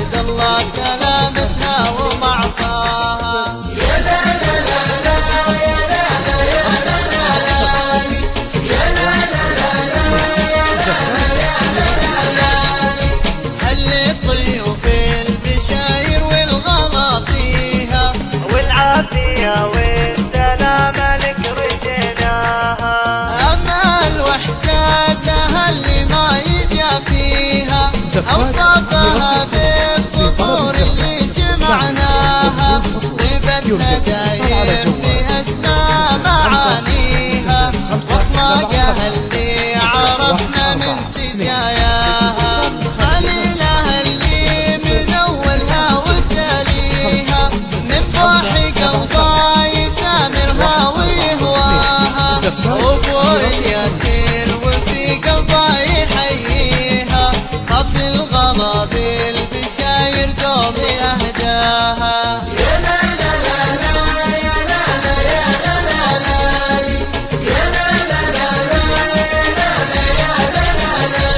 عبد الله سلامتها ومعطاها. يا لا لا لا لا يا لا لا يا لا لا يا لا لا لا يا لا لا هل طيوف البشاير والغلا فيها والعافية والسلامة لك رجيناها. أمل واحساسها اللي ما يجا فيها أوصافها بالسطور اللي جمعناها طيبتها دايم بأسماء معانيها وأخلاقها اللي عرفنا من سجاياها خليلها اللي من أولها وتاليها من ضحك قلبها يسامرها ويهواها أبو الياسين وفي قلبها يحييها صف الغلا بالبشاير دوم أهداها. يا لا لا لا لا يا لا لا يا لا لا لا يا لا لا لا لا يا لا لا لا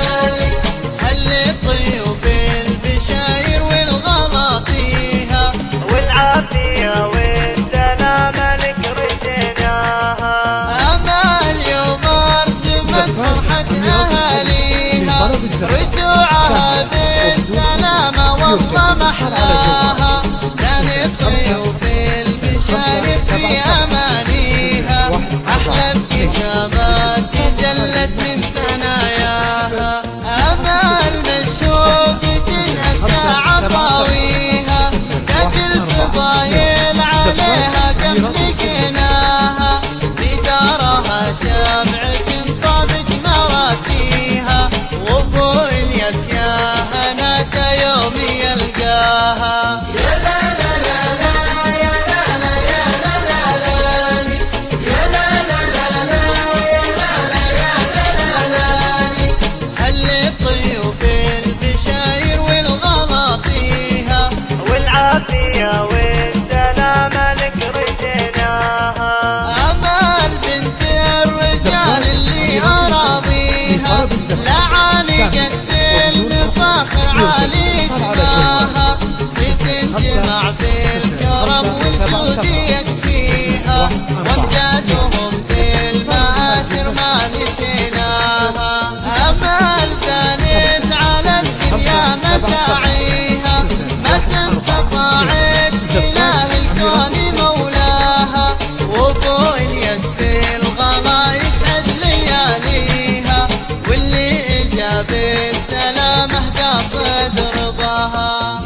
هل طيوف البشاير والغلا فيها والعافية والسلامة لك رجيناها. أمال يوم أرسمت فرحة أهاليها رجوعها بالسلامة والله محلاها كانت طيوف البشاير في أمانيها أحلى ابتسامات تجلت من ثناياها. أمال مشهودة أسكى عطاويها تاج الفضايل عليها كم لقيناها بدارها شمعة طابت مراسيها وابو الياس يا هناتا يوم يلقاها. يا لا لا لا لا يا لا لا يا لا لا لا يا لا لا لا لا يا لا لا يا لا لا لا هل طيوف البشاير والغلا فيها والعافية والسلامة لك رجيناها. أمال بنت الرجال اللي أراضيها لا عانقت بالمفاخر عالي سماها صيت جمع في الكرم والجود يكفيها وامجادهم بالمآثر ما نسيناها. أمال زانت على الدنيا مساعيها ما تنسى طاعة إله الكون مولاها وابو الياس في الغلا يسعد لياليها واللي اجاب السلامة قاصد رضاها.